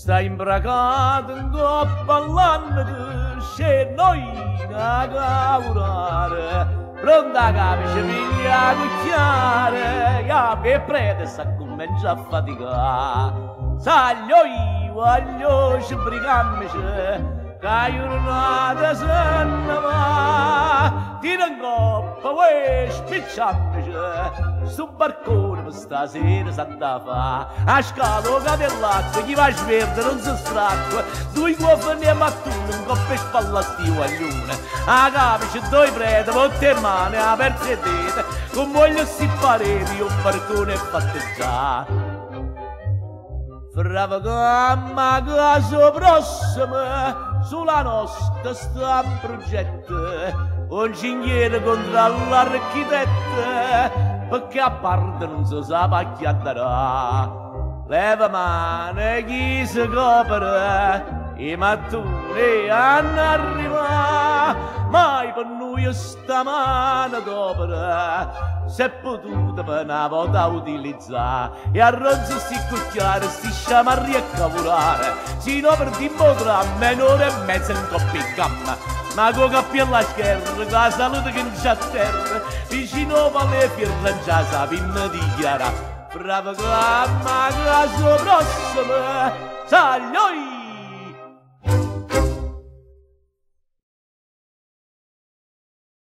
sta imbracato in coppa all'anno c'è noi a lavorare pronta a capice piglia a cucchiare che prete sta comincia a faticare saglio io voglio ci brigamici che giornata se ne va tira in coppa uè spicciamici su barcone per stasera s'andà fa a scalo cadellacqua chi va a sverde non si stracqua due cuofi a mattone un coppio e spallattivo a luna a capice due prete botte e mani aperte e dite con voglio si pareti un barcone e fatteggiare Frava gamma caso prossima sulla nostra sta progetto un cinghiere contro l'architetto perché a parte non si sa a chi andrà leva mano chi si copre i mattoni hanno arrivato mai per noi stamane d'opera se potuto per una volta utilizzare e a ronzo sti cucchiare sti sciamarri a cavolare sino per dimostrare a menore e mezzo in coppia in gamma ma con cappia alla scherra con la salute che non c'è terra vicino alle firme già sappiamo dichiarare bravo gamma caso prossimo saglio